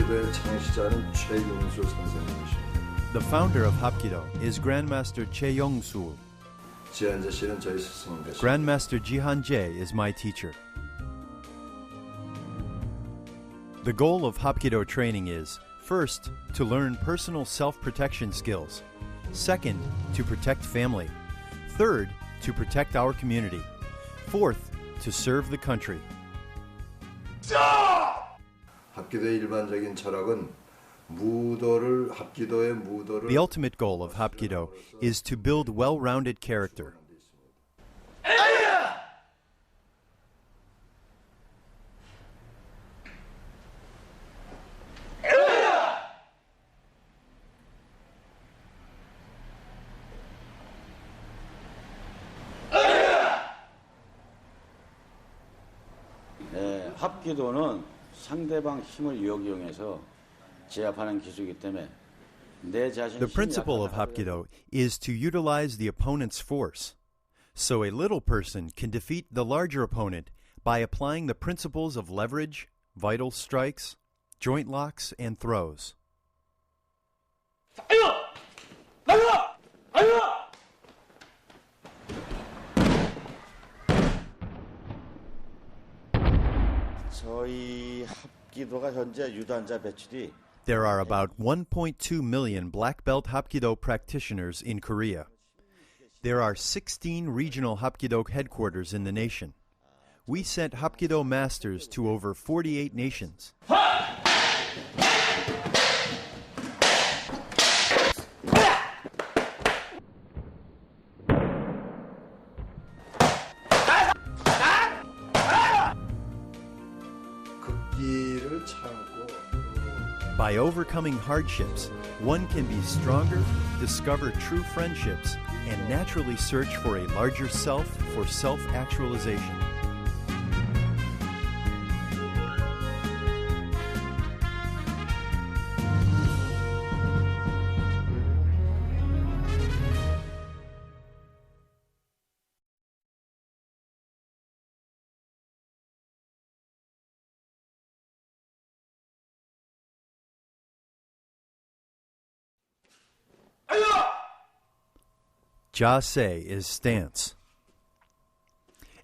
합기도의 창시자는 최용수 선생님이십니다. The founder of Hapkido is Grandmaster Chae Yong-sul. 지한재 씨는 저희 스승입니다. Grandmaster Jihan Jae is my teacher. The goal of Hapkido training is, first, to learn personal self-protection skills. Second, to protect family. Third, to protect our community. Fourth, to serve the country. 합기도의 일반적인 철학은 합기도의 무도를 The ultimate goal of Hapkido is to build well-rounded character. 합기도는 상대방 힘을 이용해서 제압하는 기술이기 때문에 내 자신이 The principle of Hapkido is to utilize the opponent's force. So a little person can defeat the larger opponent by applying the principles of leverage, vital strikes, joint locks, and throws. 저희 합기도가 현재 유단자 배출이 There are about 1.2 million black belt Hapkido practitioners in Korea. There are 16 regional Hapkido headquarters in the nation. We sent Hapkido masters to over 48 nations. 극기를 참고 By overcoming hardships, one can be stronger, discover true friendships, and naturally search for a larger self for self-actualization. Jase is stance.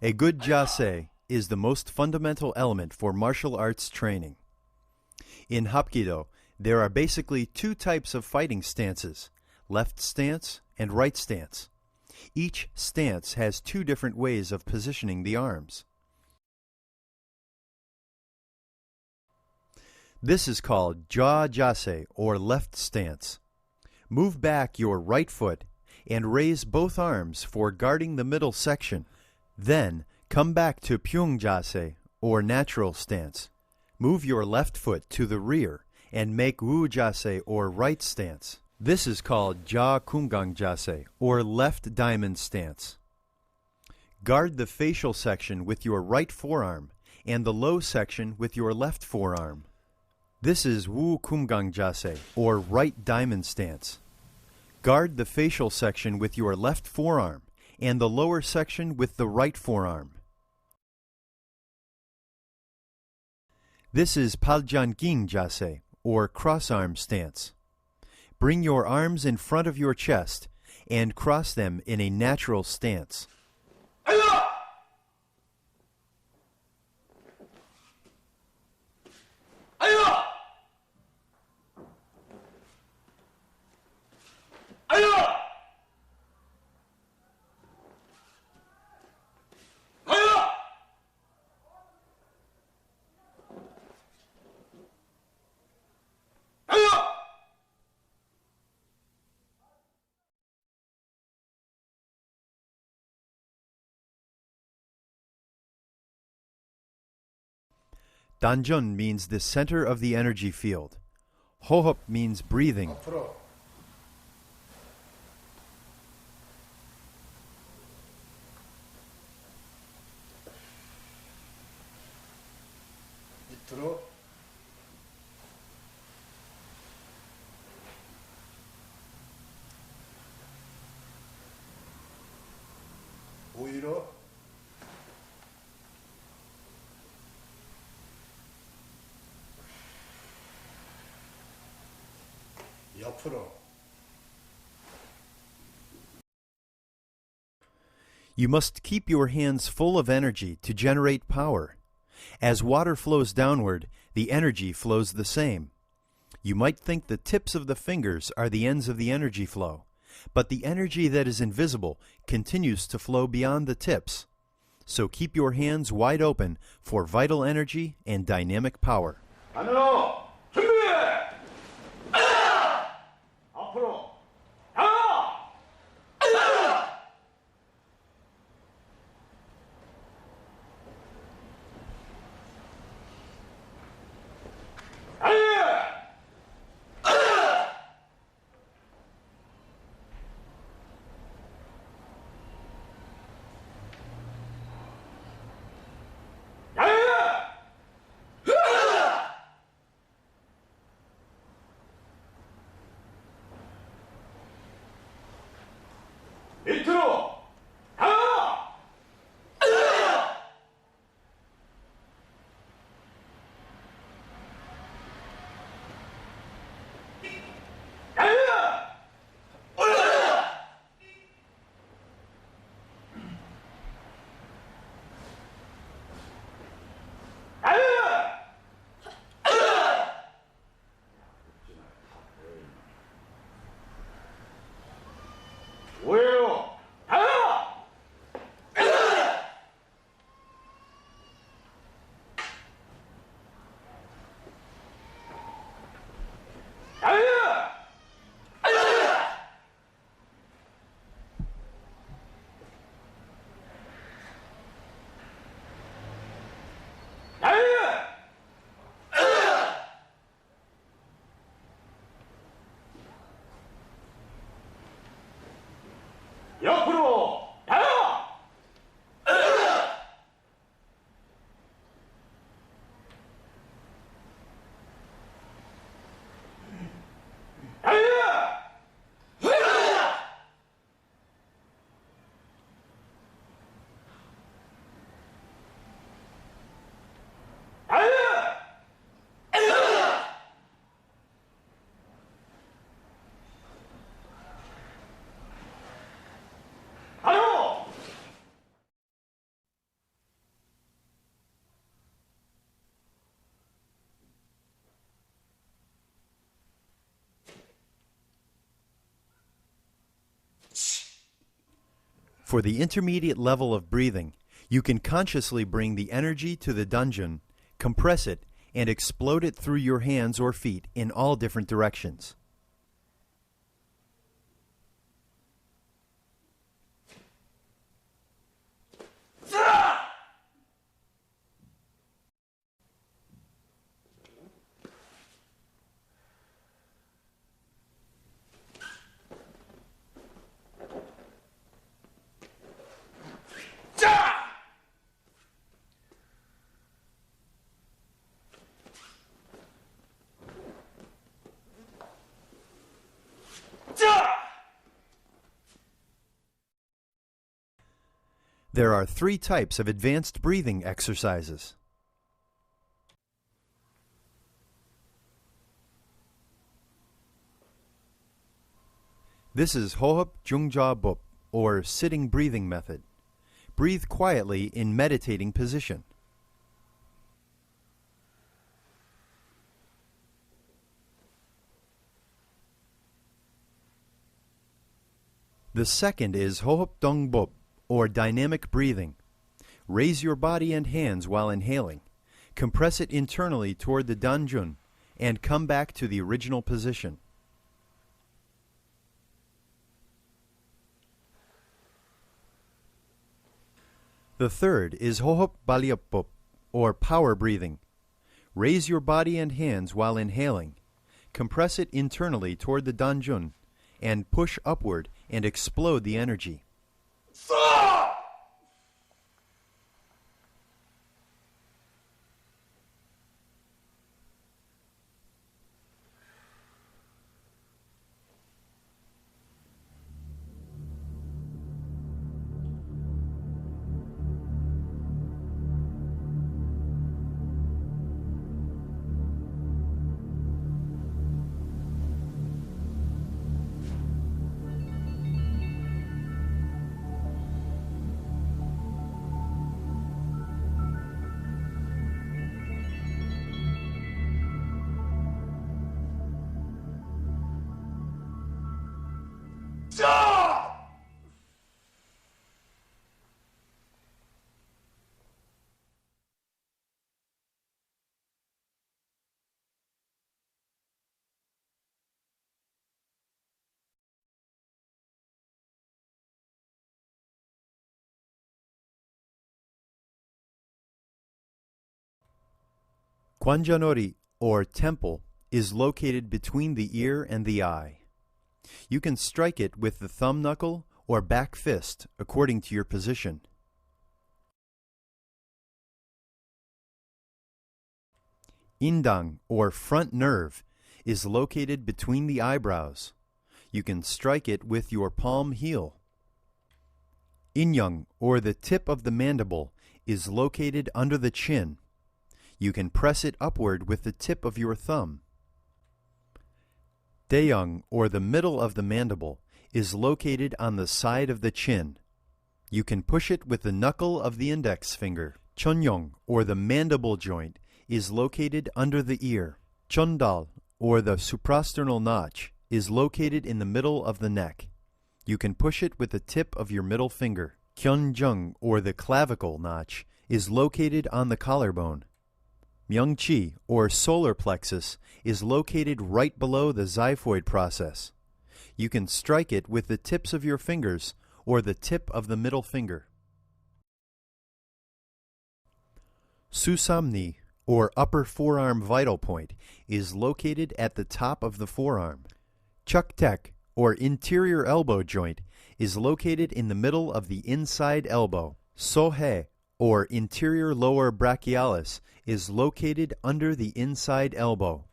A good jase is the most fundamental element for martial arts training. In Hapkido, there are basically two types of fighting stances, left stance and right stance. Each stance has two different ways of positioning the arms. This is called ja jase or left stance. Move back your right foot and raise both arms for guarding the middle section. Then, come back to pyung jase, or natural stance. Move your left foot to the rear and make wu jase, or right stance. This is called ja kumgang jase, or left diamond stance. Guard the facial section with your right forearm and the low section with your left forearm. This is wu kumgang jase, or right diamond stance. Guard the facial section with your left forearm and the lower section with the right forearm. This is Paljanking jase, or cross-arm stance. Bring your arms in front of your chest and cross them in a natural stance. Danjun means the center of the energy field. Hohop means breathing. 앞으로 밑으로 오히려 옆으로. You must keep your hands full of energy to generate power. As water flows downward, the energy flows the same. You might think the tips of the fingers are the ends of the energy flow, but the energy that is invisible continues to flow beyond the tips. So keep your hands wide open for vital energy and dynamic power. 안으로 준비! 앞으로 밑으로 오해로 옆으로 For the intermediate level of breathing, you can consciously bring the energy to the dungeon, compress it, and explode it through your hands or feet in all different directions. There are 3 types of advanced breathing exercises. This is 호흡 중좌법, or sitting breathing method. Breathe quietly in meditating position. The second is 호흡 동법, or dynamic breathing. Raise your body and hands while inhaling. Compress it internally toward the danjun and come back to the original position. The third is 호흡 발리업법, or power breathing. Raise your body and hands while inhaling. Compress it internally toward the danjun and push upward and explode the energy. Kwanjanori, or temple, is located between the ear and the eye. You can strike it with the thumb knuckle or back fist according to your position. Indang, or front nerve, is located between the eyebrows. You can strike it with your palm heel. Inyang, or the tip of the mandible, is located under the chin. You can press it upward with the tip of your thumb. Daeung, or the middle of the mandible, is located on the side of the chin. You can push it with the knuckle of the index finger. Chonyeong, or the mandible joint, is located under the ear. Chondal, or the suprasternal notch, is located in the middle of the neck. You can push it with the tip of your middle finger. Kyeonjung, or the clavicle notch, is located on the collarbone. Myungchi, or solar plexus, is located right below the xiphoid process. You can strike it with the tips of your fingers or the tip of the middle finger. Susamni, or upper forearm vital point, is located at the top of the forearm. Chuktek, or interior elbow joint, is located in the middle of the inside elbow. Sohe, or interior lower brachialis, is located under the inside elbow.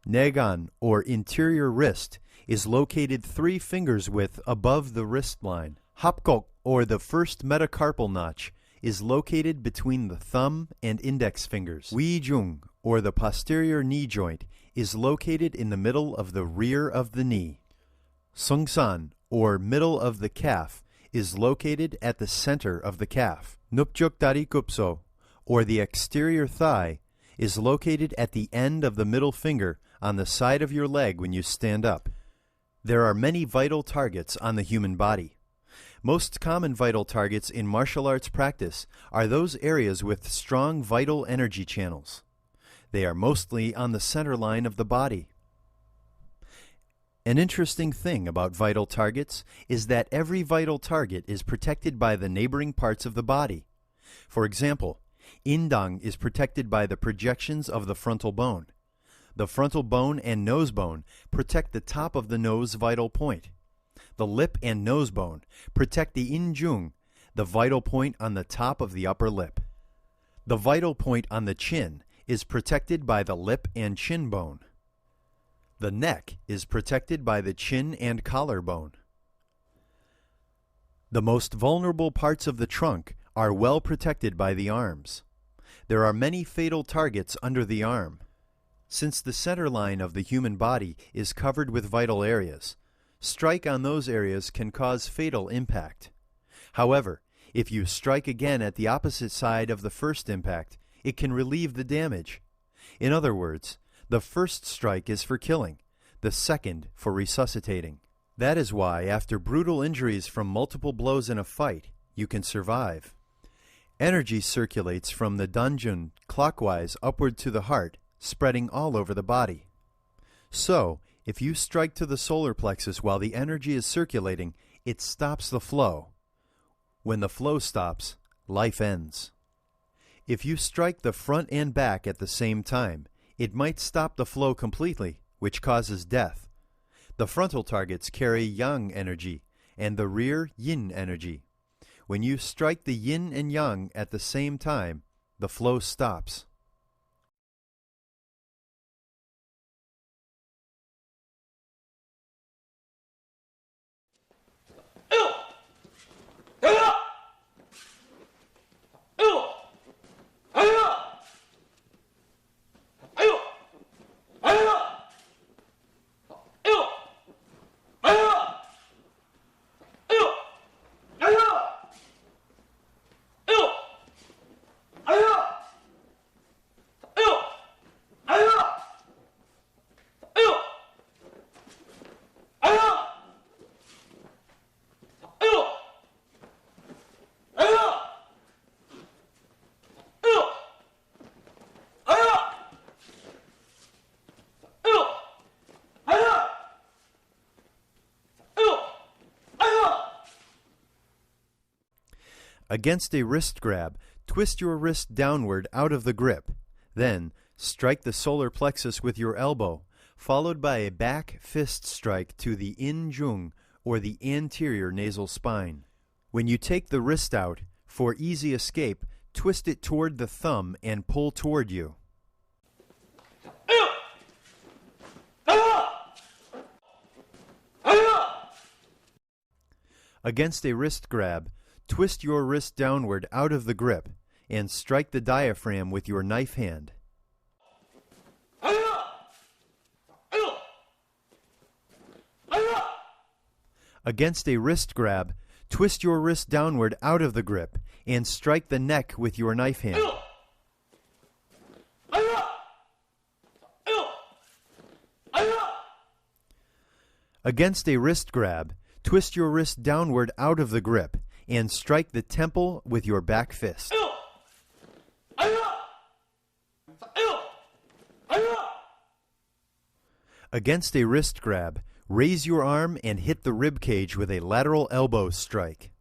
Negan, or interior wrist, is located 3 fingers width above the wrist line. Hapgok, or the first metacarpal notch, is located between the thumb and index fingers. Wijung, or the posterior knee joint, is located in the middle of the rear of the knee. Sungsan, or middle of the calf, is located at the center of the calf. Nupjuk darikupso, or the exterior thigh, is located at the end of the middle finger on the side of your leg when you stand up. There are many vital targets on the human body. Most common vital targets in martial arts practice are those areas with strong vital energy channels. They are mostly on the center line of the body. An interesting thing about vital targets is that every vital target is protected by the neighboring parts of the body. For example, Indang is protected by the projections of the frontal bone. The frontal bone and nose bone protect the top of the nose vital point. The lip and nose bone protect the injung, the vital point on the top of the upper lip. The vital point on the chin is protected by the lip and chin bone. The neck is protected by the chin and collarbone. The most vulnerable parts of the trunk are well protected by the arms. There are many fatal targets under the arm. Since the center line of the human body is covered with vital areas, strike on those areas can cause fatal impact. However, if you strike again at the opposite side of the first impact, it can relieve the damage. In other words, the first strike is for killing, the second for resuscitating. That is why, after brutal injuries from multiple blows in a fight, you can survive. Energy circulates from the danjun clockwise upward to the heart, spreading all over the body. So, if you strike to the solar plexus while the energy is circulating, it stops the flow. When the flow stops, life ends. If you strike the front and back at the same time, it might stop the flow completely, which causes death. The frontal targets carry yang energy, and the rear yin energy. When you strike the yin and yang at the same time, the flow stops. Against a wrist grab, twist your wrist downward out of the grip. Then, Strike the solar plexus with your elbow, followed by a back fist strike to the injung, or the anterior nasal spine. When you take the wrist out, for easy escape, twist it toward the thumb and pull toward you. Against a wrist grab, twist your wrist downward out of the grip and strike the diaphragm with your knife hand. Against a wrist grab, twist your wrist downward out of the grip and strike the neck with your knife hand. Against a wrist grab, twist your wrist downward out of the grip and strike the temple with your back fist. Against a wrist grab, raise your arm and hit the rib cage with a lateral elbow strike.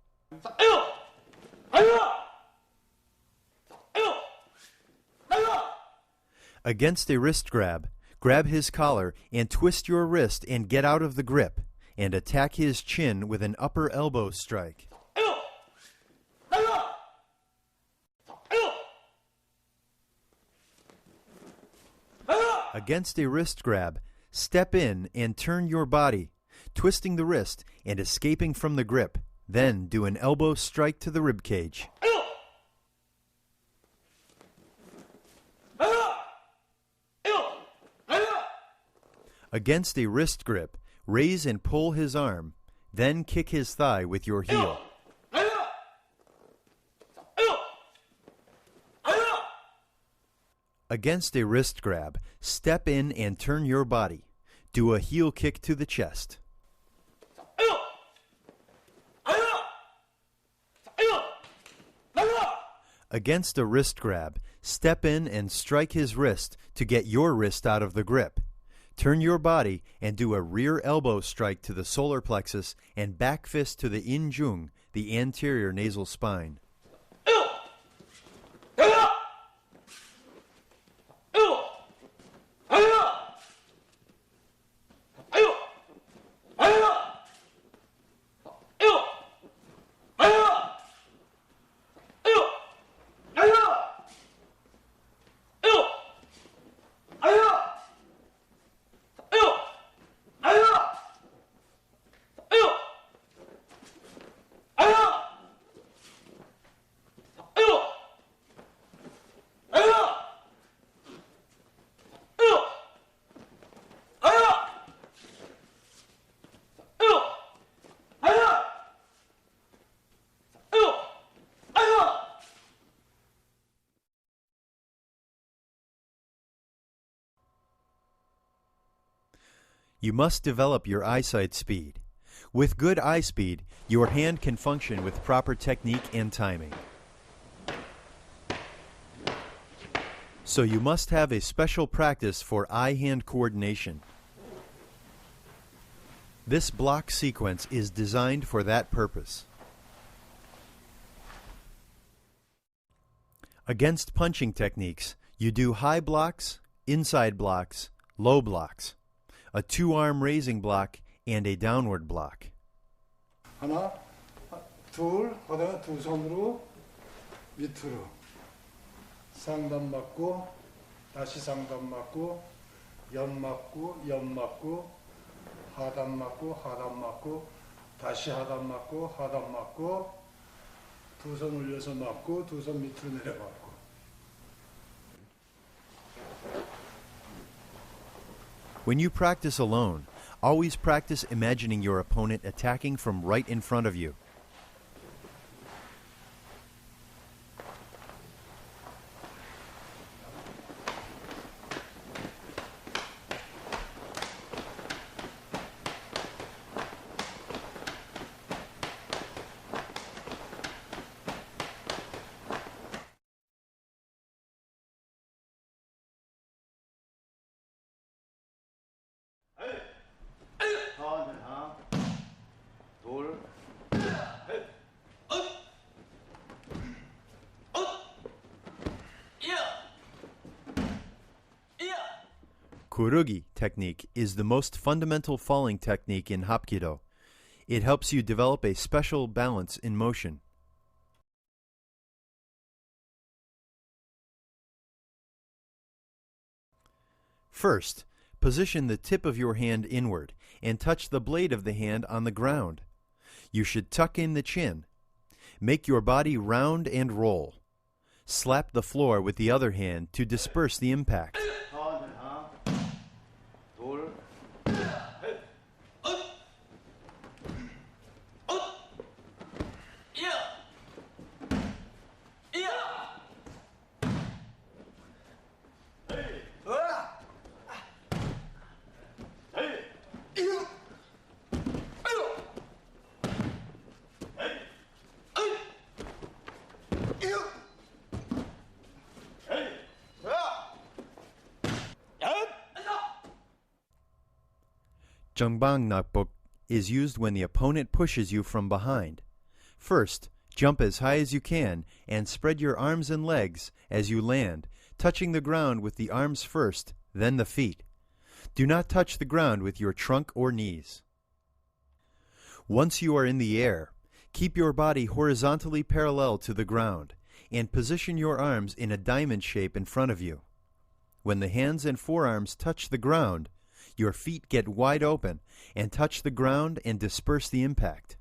Against a wrist grab, grab his collar and twist your wrist and get out of the grip, and attack his chin with an upper elbow strike. Against a wrist grab, step in and turn your body, twisting the wrist and escaping from the grip. Then do an elbow strike to the rib cage. Against a wrist grip, raise and pull his arm, then kick his thigh with your heel. Against a wrist grab, step in and turn your body. Do a heel kick to the chest. Against a wrist grab, step in and strike his wrist to get your wrist out of the grip. Turn your body and do a rear elbow strike to the solar plexus and back fist to the injung, the anterior nasal spine. You must develop your eyesight speed. With good eye speed, your hand can function with proper technique and timing. So you must have a special practice for eye-hand coordination. This block sequence is designed for that purpose. Against punching techniques, you do high blocks, inside blocks, low blocks, a two-arm raising block, and a downward block. 하나, 둘, 하다가 두 손으로 밑으로 상단 맞고 다시 상단 맞고 옆 맞고 옆 맞고 하단 맞고 하단 맞고 다시 하단 맞고 하단 맞고 두 손 올려서 맞고 두 손 밑으로 내려맞고. When you practice alone, always practice imagining your opponent attacking from right in front of you. 하나, 둘, Kurugi technique is the most fundamental falling technique in Hapkido. It helps you develop a special balance in motion. First, position the tip of your hand inward and touch the blade of the hand on the ground. You should tuck in the chin. Make your body round and roll. Slap the floor with the other hand to disperse the impact. Jungbang Nakbok is used when the opponent pushes you from behind. First, jump as high as you can and spread your arms and legs as you land, touching the ground with the arms first, then the feet. Do not touch the ground with your trunk or knees. Once you are in the air, keep your body horizontally parallel to the ground and position your arms in a diamond shape in front of you. When the hands and forearms touch the ground, your feet get wide open and touch the ground and disperse the impact.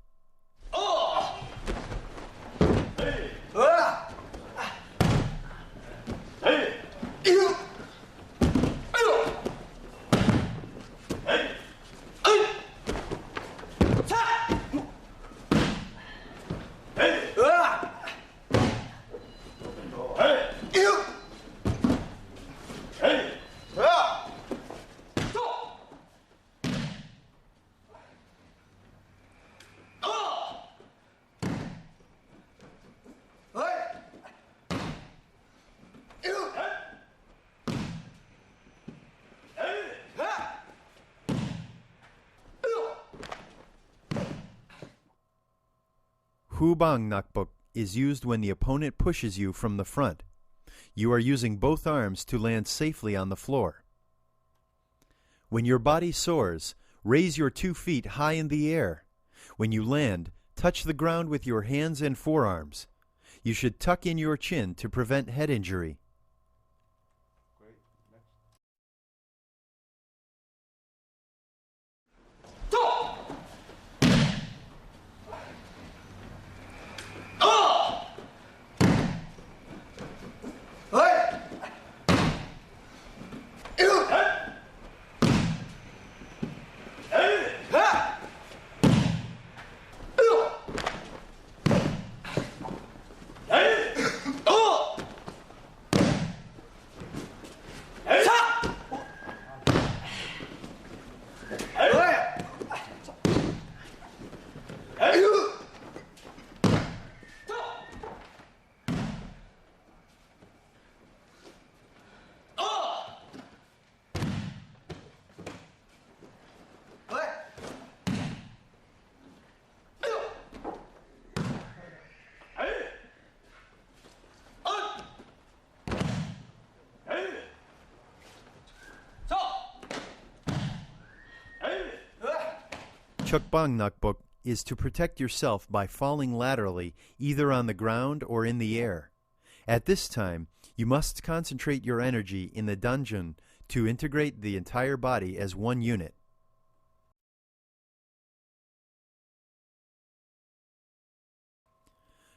Hubang Nakbok is used when the opponent pushes you from the front. You are using both arms to land safely on the floor. When your body soars, raise your 2 feet high in the air. When you land, touch the ground with your hands and forearms. You should tuck in your chin to prevent head injury. Chukbang Nakbok is to protect yourself by falling laterally, either on the ground or in the air. At this time, you must concentrate your energy in the dungeon to integrate the entire body as one unit.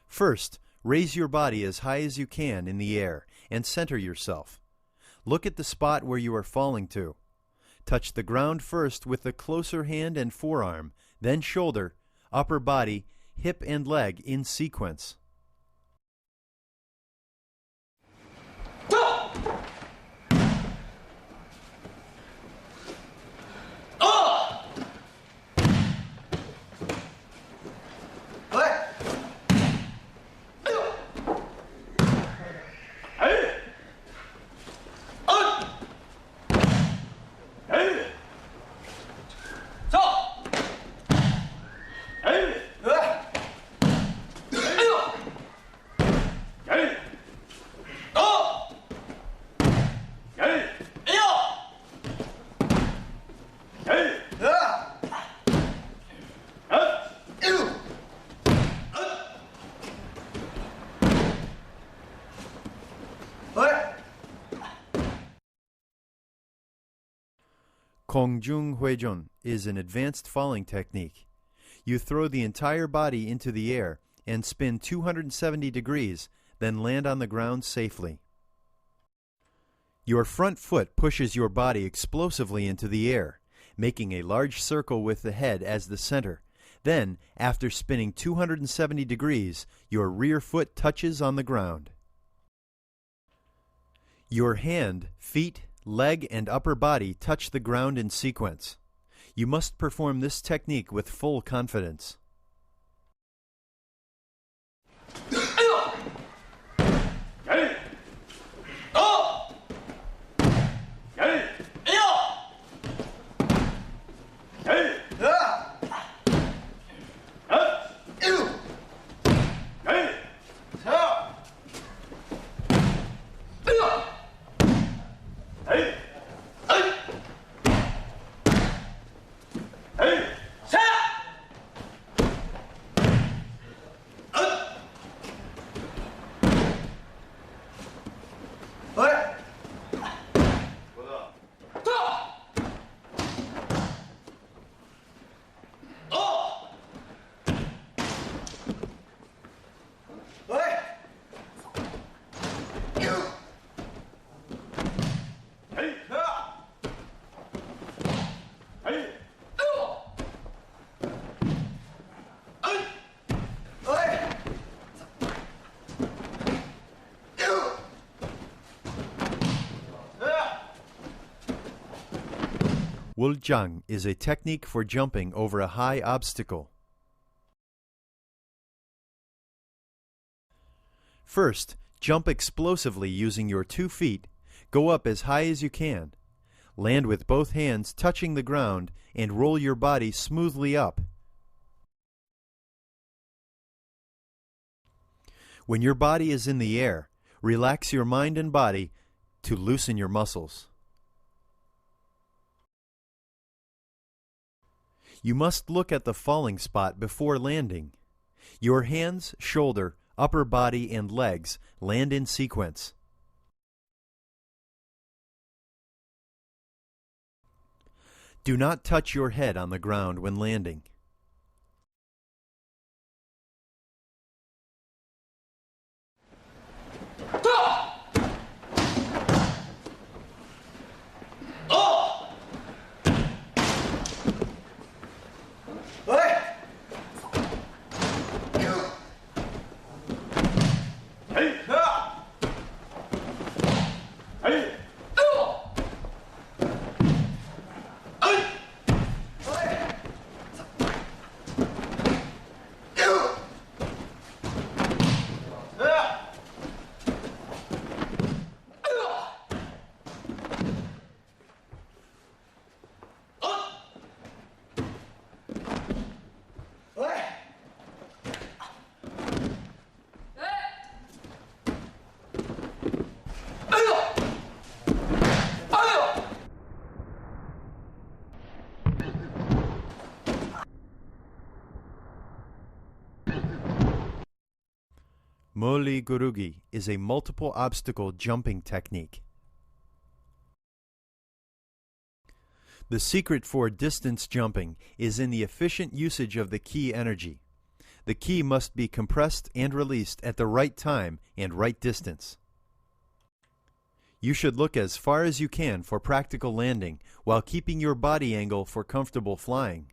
First, raise your body as high as you can in the air and center yourself. Look at the spot where you are falling to. Touch the ground first with the closer hand and forearm, then shoulder, upper body, hip and leg in sequence. 공중회전 is an advanced falling technique. You throw the entire body into the air and spin 270 degrees, then land on the ground safely. Your front foot pushes your body explosively into the air, making a large circle with the head as the center. Then, after spinning 270 degrees, your rear foot touches on the ground. Your hand, feet, leg, and upper body touch the ground in sequence. You must perform this technique with full confidence. Wuljang is a technique for jumping over a high obstacle. First, jump explosively using your 2 feet. Go up as high as you can. Land with both hands touching the ground and roll your body smoothly up. When your body is in the air, relax your mind and body to loosen your muscles. You must look at the falling spot before landing. Your hands, shoulder, upper body, and legs land in sequence. Do not touch your head on the ground when landing. Moli gurugi is a multiple obstacle jumping technique. The secret for distance jumping is in the efficient usage of the ki energy. The ki must be compressed and released at the right time and right distance. You should look as far as you can for practical landing while keeping your body angle for comfortable flying.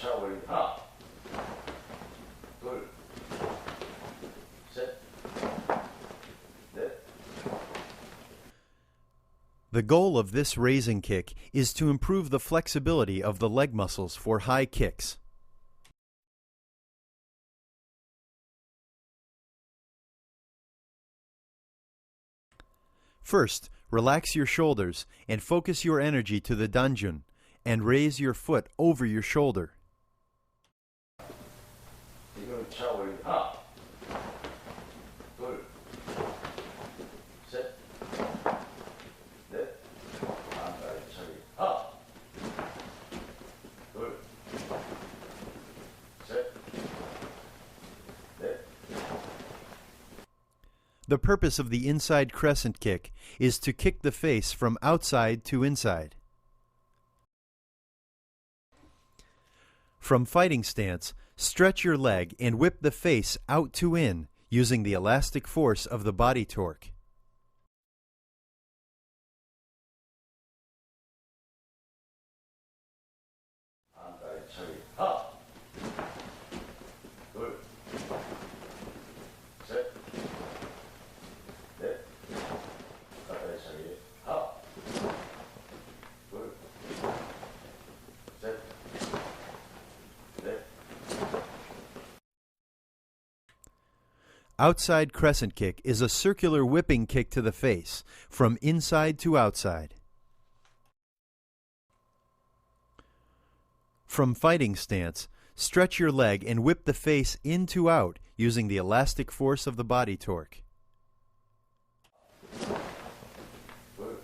차 올리 하나, 둘, 셋, 넷. The goal of this raising kick is to improve the flexibility of the leg muscles for high kicks. First, relax your shoulders and focus your energy to the danjun, and raise your foot over your shoulder. 지금 차 올리 하나, 둘, 셋, 넷, 안갈 처리 하나, 둘, 셋, 넷. The purpose of the inside crescent kick is to kick the face from outside to inside. From fighting stance, stretch your leg and whip the face out to in using the elastic force of the body torque. 안갈 처리 하나, 둘, 셋, 넷, 안갈 처리 하나, 둘, 셋, 넷. Outside crescent kick is a circular whipping kick to the face from inside to outside. From fighting stance, stretch your leg and whip the face in to out using the elastic force of the body torque. 둘,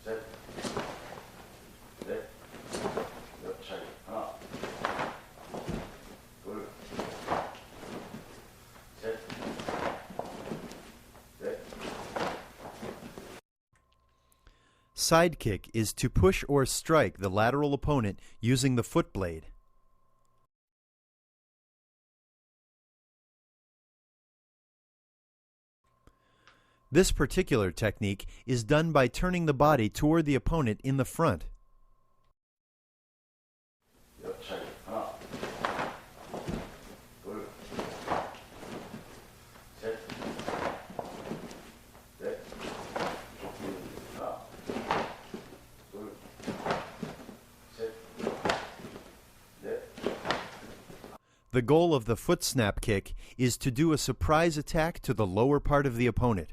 셋, 넷, 옆차기 하나, 둘, 셋, 넷. Side kick is to push or strike the lateral opponent using the foot blade. This particular technique is done by turning the body toward the opponent in the front. 옆차기 하나, 둘, 셋, 넷, 하나, 둘, 셋, 넷. The goal of the foot snap kick is to do a surprise attack to the lower part of the opponent.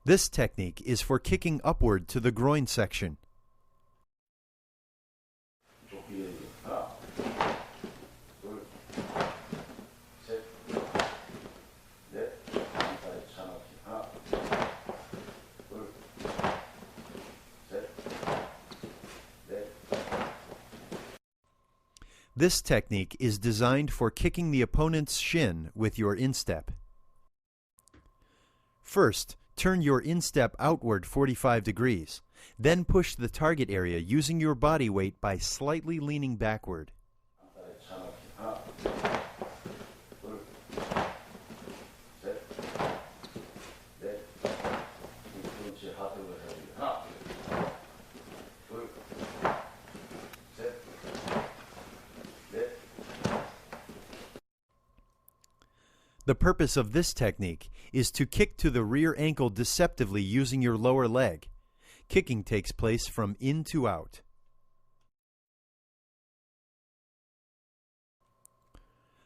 This technique is for kicking upward to the groin section. 좁히기 하나, 둘, 셋, 넷, 안다리 차놓기 하나, 둘, 셋, 넷. This technique is designed for kicking the opponent's shin with your instep. First, turn your instep outward 45 degrees. Then push the target area using your body weight by slightly leaning backward. 안다리 차놓기 하나, 둘, 셋, 넷, 뒤꿈치 하드를 해주기 하나, 둘, 셋, 넷. The purpose of this technique is to kick to the rear ankle deceptively using your lower leg. Kicking takes place from in to out.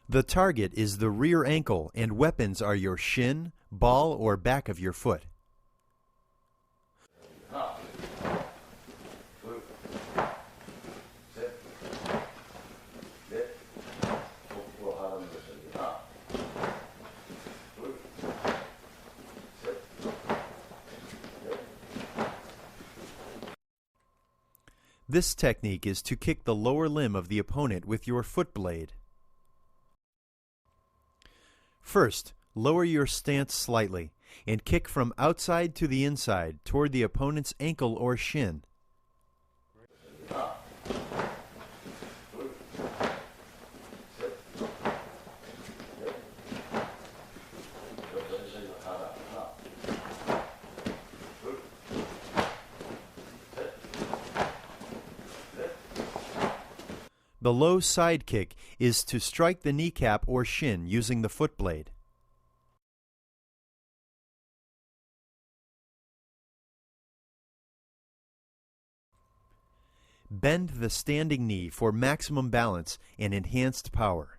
The target is the rear ankle and weapons are your shin, ball, or back of your foot. 하나, 둘, 셋, 넷, 좁고 하는 것을 하나, 둘, 셋, 넷. This technique is to kick the lower limb of the opponent with your foot blade. First, lower your stance slightly and kick from outside to the inside toward the opponent's ankle or shin. 하나, 둘, 셋, 넷, 옆차기 하나, 둘, 셋, 넷. The low side kick is to strike the kneecap or shin using the foot blade. Bend the standing knee for maximum balance and enhanced power.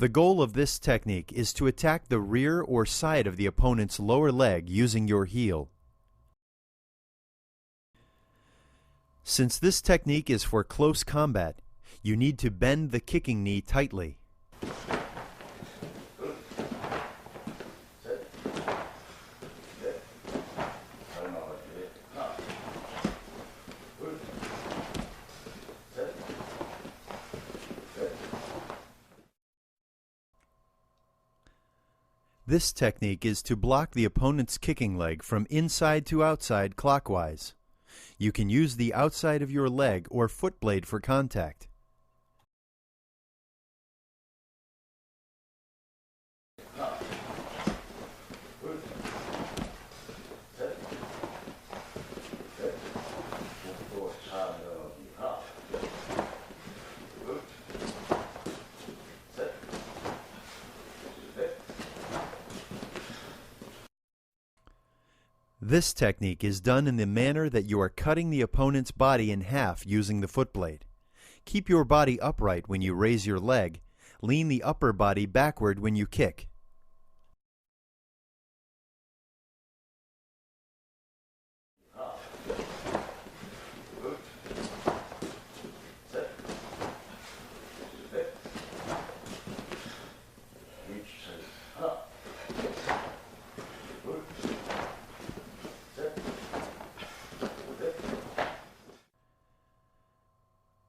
The goal of this technique is to attack the rear or side of the opponent's lower leg using your heel. Since this technique is for close combat, you need to bend the kicking knee tightly. This technique is to block the opponent's kicking leg from inside to outside clockwise. You can use the outside of your leg or foot blade for contact. This technique is done in the manner that you are cutting the opponent's body in half using the foot blade. Keep your body upright when you raise your leg. Lean the upper body backward when you kick.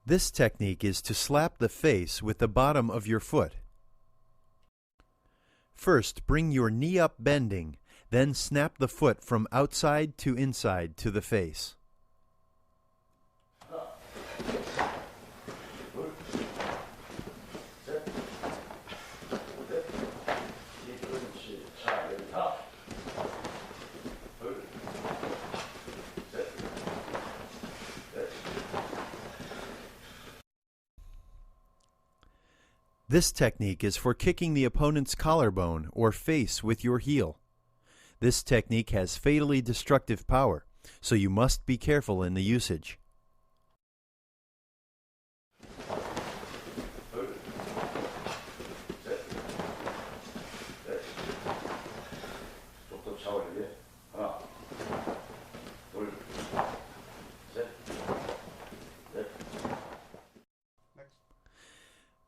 This technique is to slap the face with the bottom of your foot. First, bring your knee up bending, then snap the foot from outside to inside to the face. This technique is for kicking the opponent's collarbone or face with your heel. This technique has fatally destructive power, so you must be careful in the usage.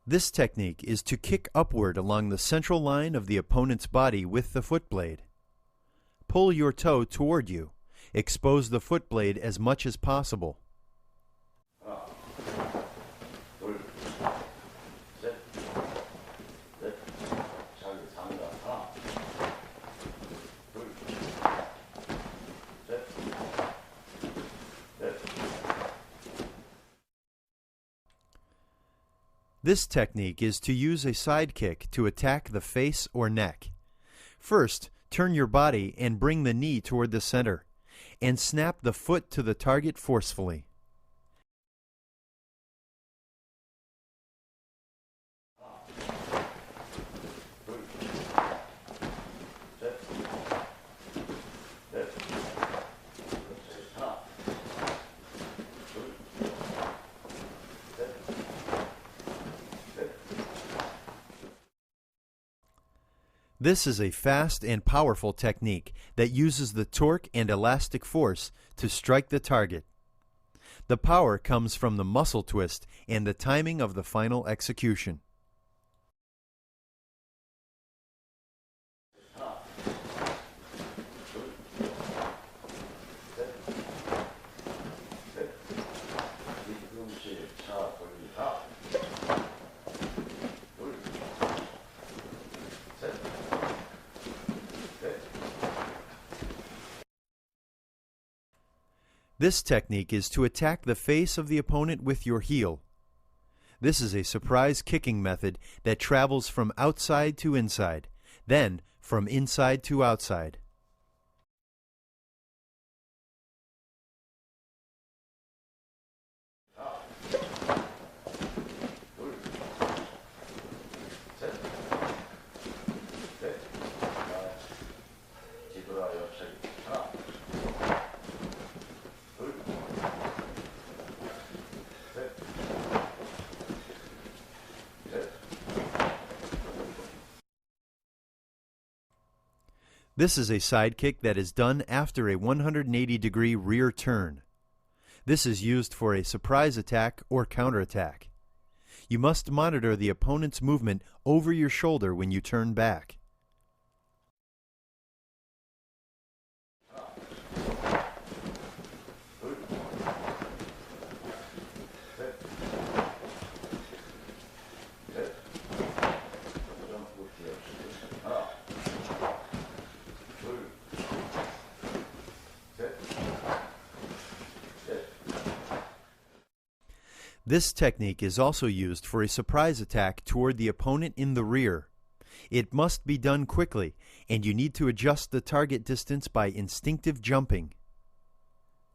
This technique is to kick upward along the central line of the opponent's body with the foot blade. Pull your toe toward you. Expose the foot blade as much as possible. This technique is to use a side kick to attack the face or neck. First, turn your body and bring the knee toward the center, and snap the foot to the target forcefully. This is a fast and powerful technique that uses the torque and elastic force to strike the target. The power comes from the muscle twist and the timing of the final execution. This technique is to attack the face of the opponent with your heel. This is a surprise kicking method that travels from outside to inside, then from inside to outside. This is a side kick that is done after a 180-degree rear turn. This is used for a surprise attack or counterattack. You must monitor the opponent's movement over your shoulder when you turn back. This technique is also used for a surprise attack toward the opponent in the rear. It must be done quickly, and you need to adjust the target distance by instinctive jumping.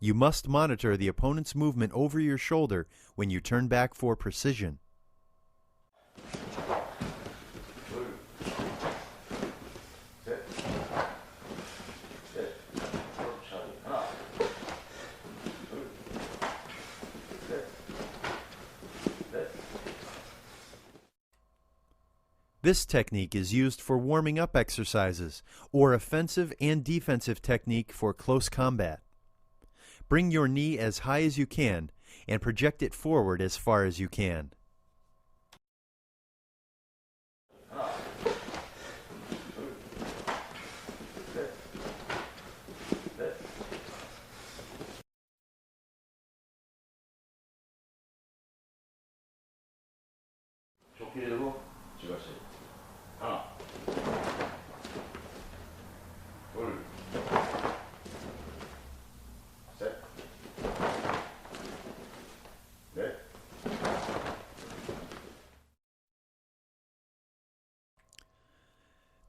You must monitor the opponent's movement over your shoulder when you turn back for precision. This technique is used for warming up exercises or offensive and defensive technique for close combat. Bring your knee as high as you can and project it forward as far as you can.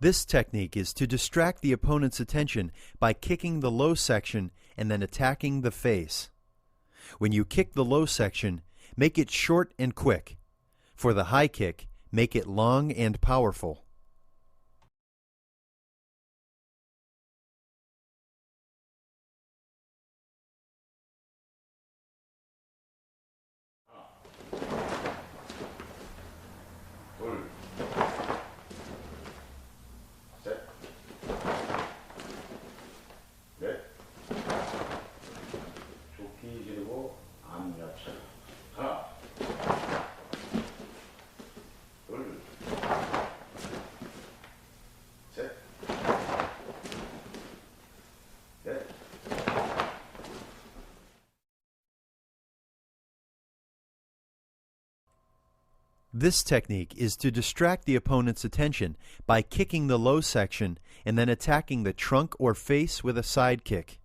This technique is to distract the opponent's attention by kicking the low section and then attacking the face. When you kick the low section, make it short and quick. For the high kick, make it long and powerful. This technique is to distract the opponent's attention by kicking the low section and then attacking the trunk or face with a side kick.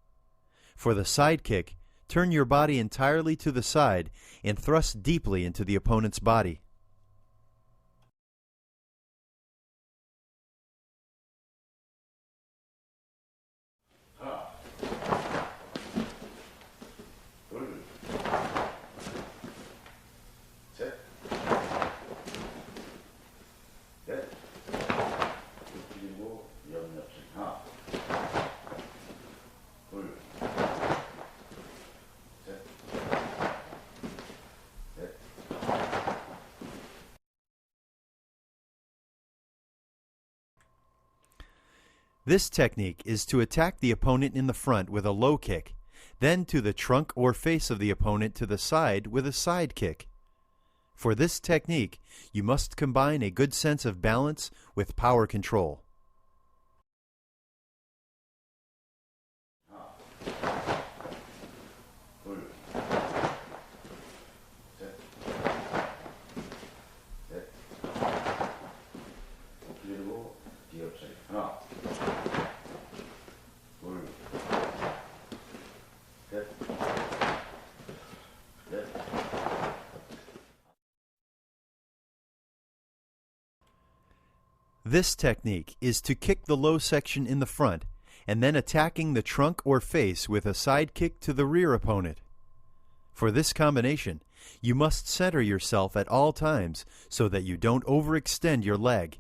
For the side kick, turn your body entirely to the side and thrust deeply into the opponent's body. This technique is to attack the opponent in the front with a low kick, then to the trunk or face of the opponent to the side with a side kick. For this technique, you must combine a good sense of balance with power control. This technique is to kick the low section in the front and then attacking the trunk or face with a side kick to the rear opponent. For this combination, you must center yourself at all times so that you don't overextend your leg.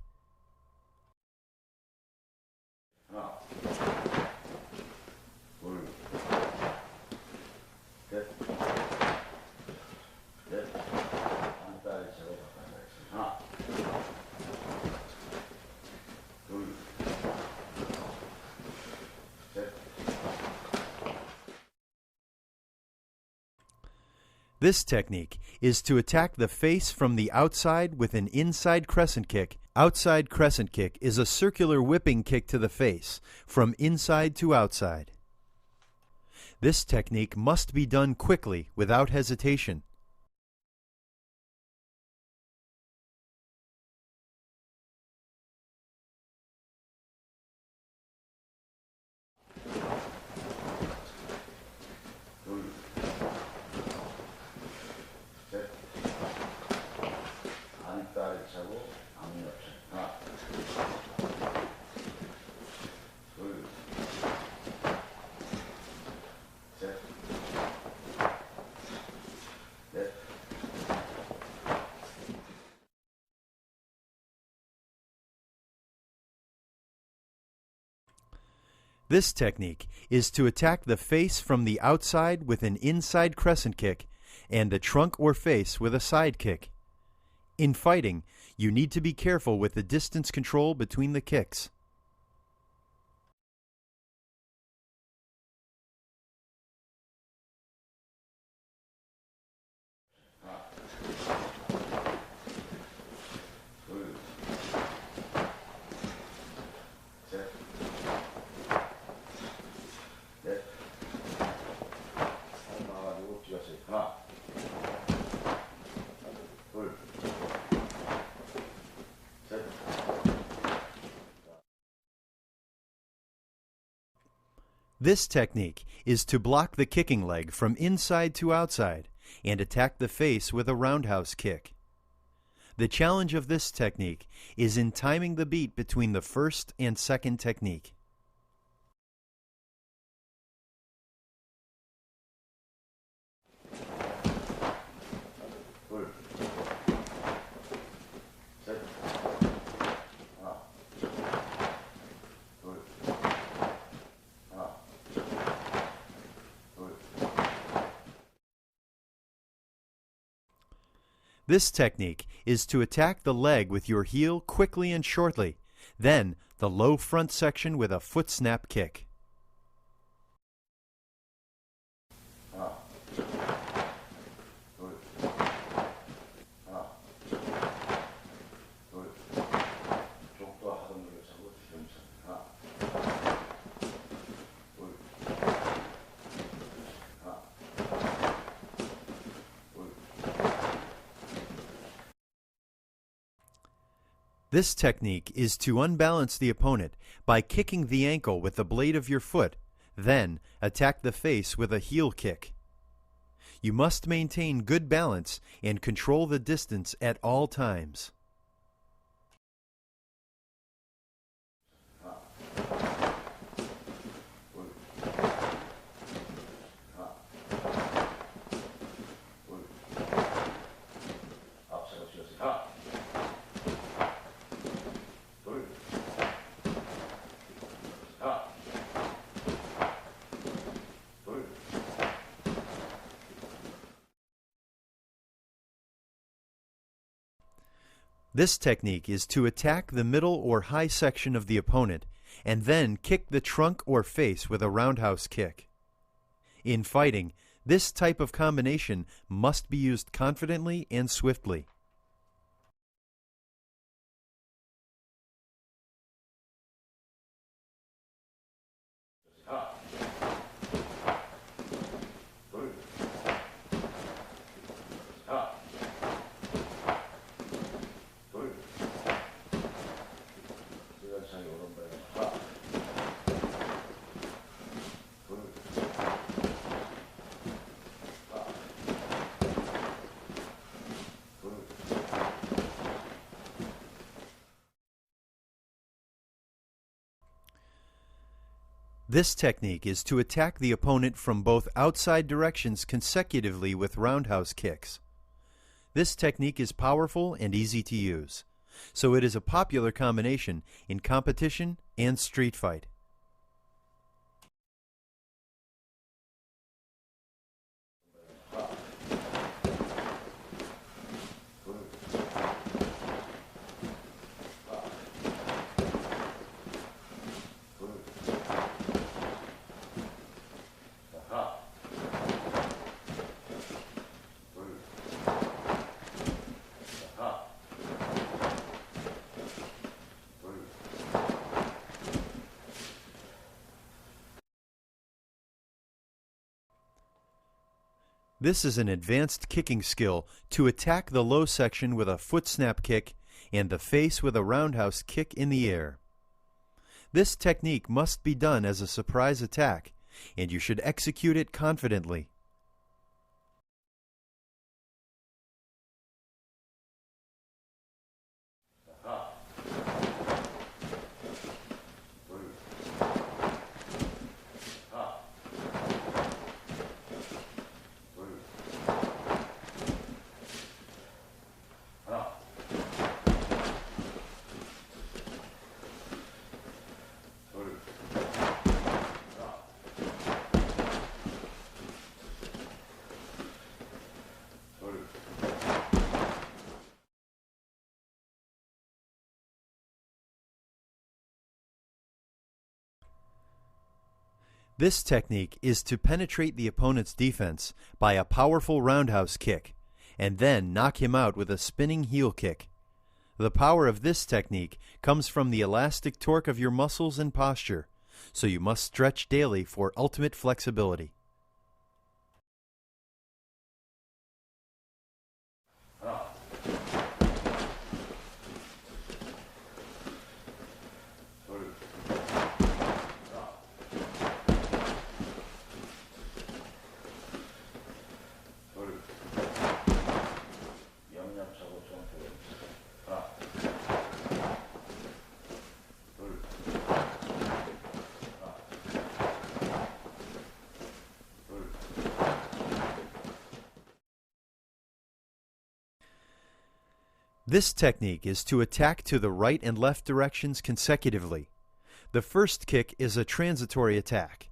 This technique is to attack the face from the outside with an inside crescent kick. Outside crescent kick is a circular whipping kick to the face, from inside to outside. This technique must be done quickly, without hesitation. This technique is to attack the face from the outside with an inside crescent kick and the trunk or face with a side kick. In fighting, you need to be careful with the distance control between the kicks. This technique is to block the kicking leg from inside to outside and attack the face with a roundhouse kick. The challenge of this technique is in timing the beat between the first and second technique. This technique is to attack the leg with your heel quickly and shortly, then the low front section with a foot snap kick. This technique is to unbalance the opponent by kicking the ankle with the blade of your foot, then attack the face with a heel kick. You must maintain good balance and control the distance at all times. This technique is to attack the middle or high section of the opponent and then kick the trunk or face with a roundhouse kick. In fighting, this type of combination must be used confidently and swiftly. This technique is to attack the opponent from both outside directions consecutively with roundhouse kicks. This technique is powerful and easy to use, so it is a popular combination in competition and street fight. This is an advanced kicking skill to attack the low section with a foot snap kick and the face with a roundhouse kick in the air. This technique must be done as a surprise attack, and you should execute it confidently. This technique is to penetrate the opponent's defense by a powerful roundhouse kick, and then knock him out with a spinning heel kick. The power of this technique comes from the elastic torque of your muscles and posture, so you must stretch daily for ultimate flexibility. This technique is to attack to the right and left directions consecutively. The first kick is a transitory attack,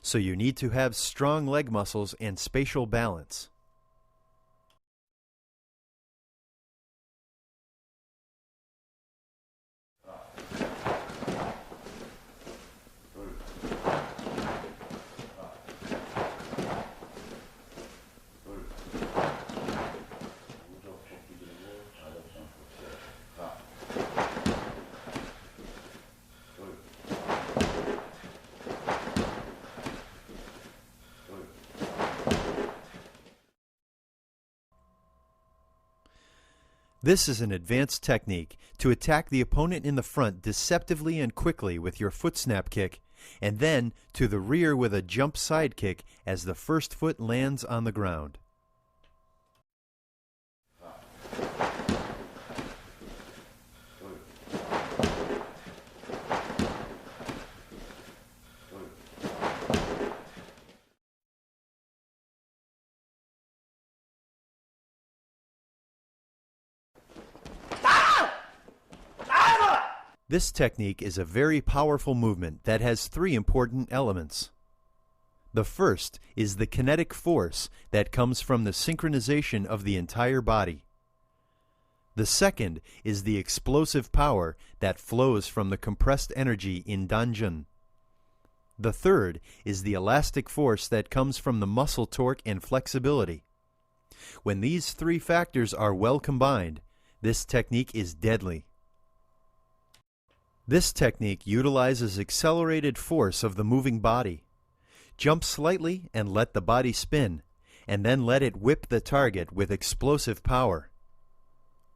so you need to have strong leg muscles and spatial balance. This is an advanced technique to attack the opponent in the front deceptively and quickly with your foot snap kick, and then to the rear with a jump side kick as the first foot lands on the ground. This technique is a very powerful movement that has three important elements. The first is the kinetic force that comes from the synchronization of the entire body. The second is the explosive power that flows from the compressed energy in danjun. The third is the elastic force that comes from the muscle torque and flexibility. When these three factors are well combined, this technique is deadly. This technique utilizes accelerated force of the moving body. Jump slightly and let the body spin, and then let it whip the target with explosive power.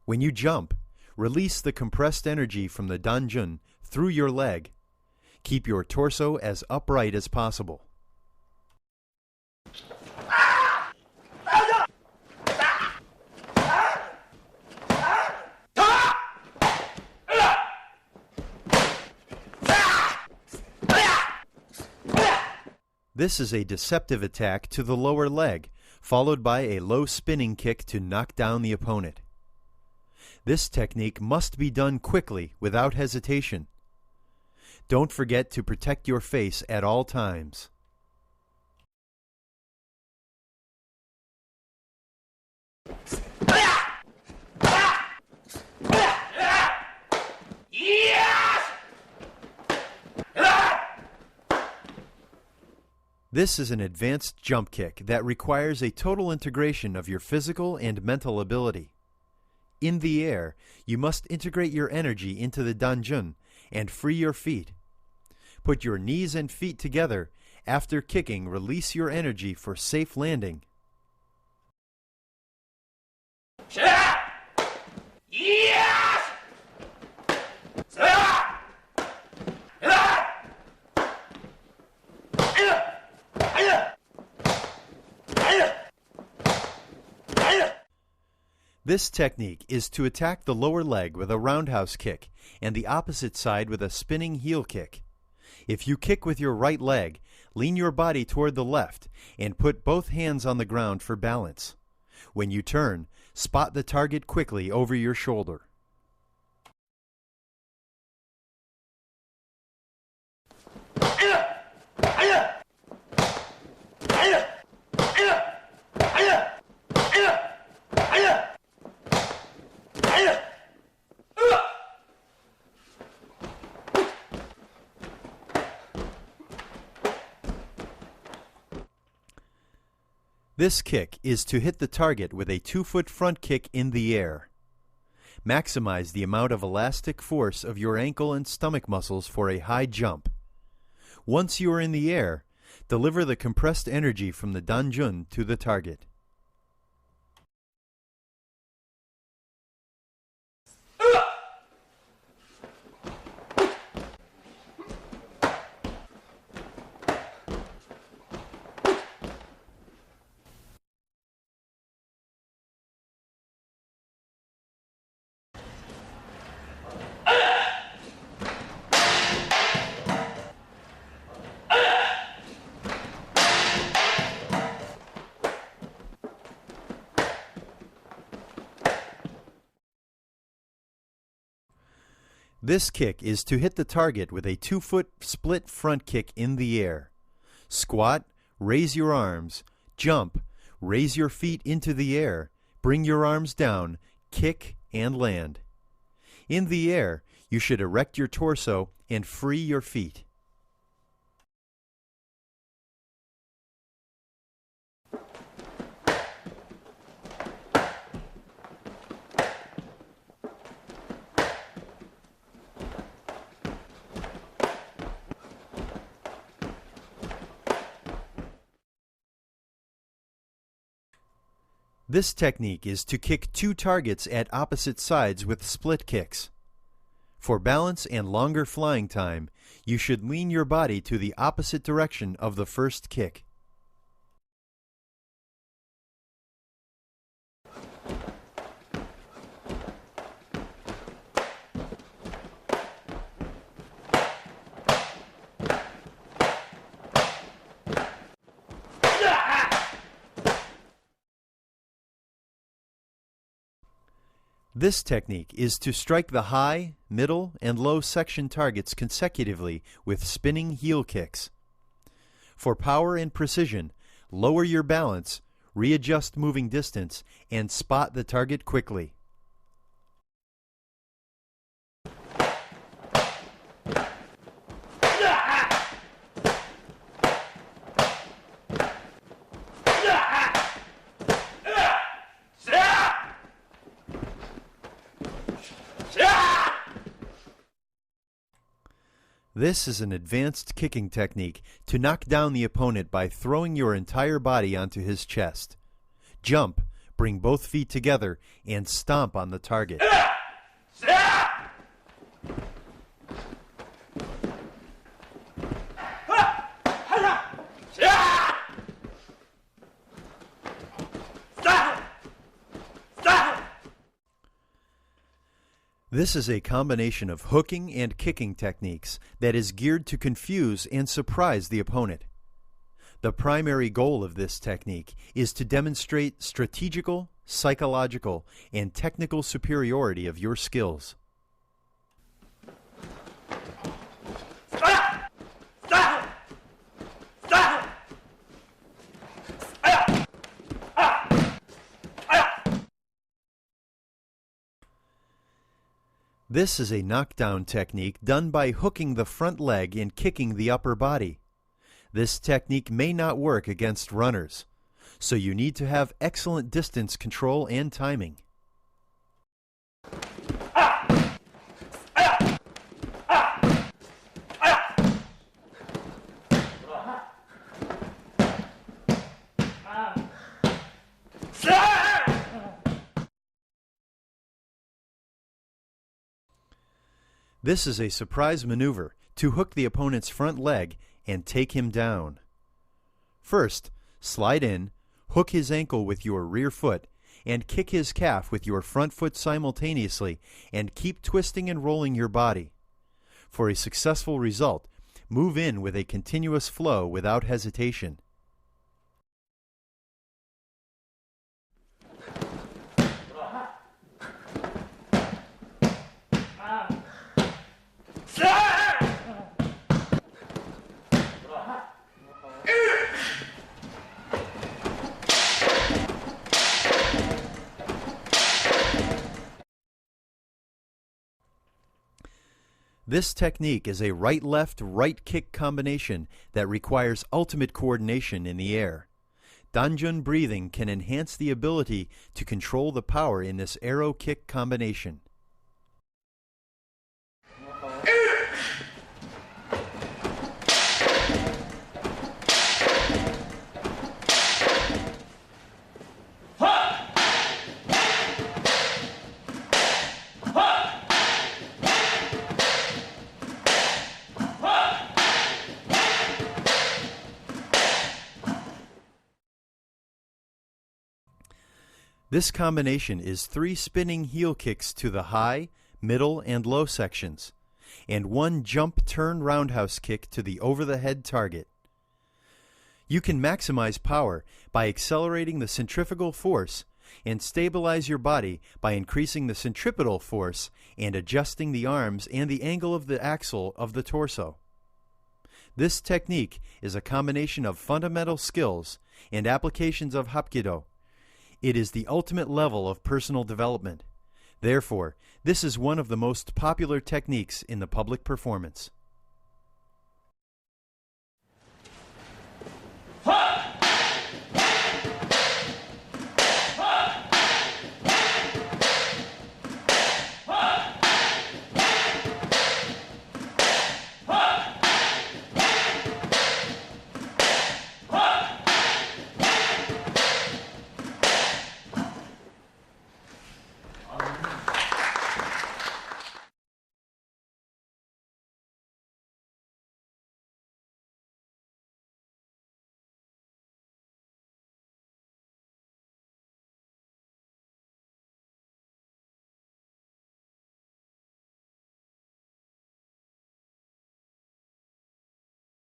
When you jump, release the compressed energy from the danjun through your leg. Keep your torso as upright as possible. This is a deceptive attack to the lower leg, followed by a low spinning kick to knock down the opponent. This technique must be done quickly, without hesitation. Don't forget to protect your face at all times. This is an advanced jump kick that requires a total integration of your physical and mental ability. In the air, you must integrate your energy into the danjun and free your feet. Put your knees and feet together. After kicking, release your energy for safe landing. This technique is to attack the lower leg with a roundhouse kick and the opposite side with a spinning heel kick. If you kick with your right leg, lean your body toward the left and put both hands on the ground for balance. When you turn, spot the target quickly over your shoulder. This kick is to hit the target with a 2-foot front kick in the air. Maximize the amount of elastic force of your ankle and stomach muscles for a high jump. Once you are in the air, deliver the compressed energy from the danjun to the target. This kick is to hit the target with a 2-foot split front kick in the air. Squat, raise your arms, jump, raise your feet into the air, bring your arms down, kick, and land. In the air, you should erect your torso and free your feet. This technique is to kick 2 targets at opposite sides with split kicks. For balance and longer flying time, you should lean your body to the opposite direction of the first kick. This technique is to strike the high, middle, and low section targets consecutively with spinning heel kicks. For power and precision, lower your balance, readjust moving distance, and spot the target quickly. This is an advanced kicking technique to knock down the opponent by throwing your entire body onto his chest. Jump, bring both feet together, and stomp on the target. This is a combination of hooking and kicking techniques that is geared to confuse and surprise the opponent. The primary goal of this technique is to demonstrate strategical, psychological, and technical superiority of your skills. This is a knockdown technique done by hooking the front leg and kicking the upper body. This technique may not work against runners, so you need to have excellent distance control and timing. This is a surprise maneuver to hook the opponent's front leg and take him down. First, slide in, hook his ankle with your rear foot, and kick his calf with your front foot simultaneously, and keep twisting and rolling your body. For a successful result, move in with a continuous flow without hesitation. This technique is a right-left, right-kick combination that requires ultimate coordination in the air. Danjun breathing can enhance the ability to control the power in this arrow-kick combination. This combination is 3 spinning heel kicks to the high, middle, and low sections, and 1 jump turn roundhouse kick to the over-the-head target. You can maximize power by accelerating the centrifugal force and stabilize your body by increasing the centripetal force and adjusting the arms and the angle of the axle of the torso. This technique is a combination of fundamental skills and applications of Hapkido. It is the ultimate level of personal development. Therefore, this is one of the most popular techniques in the public performance.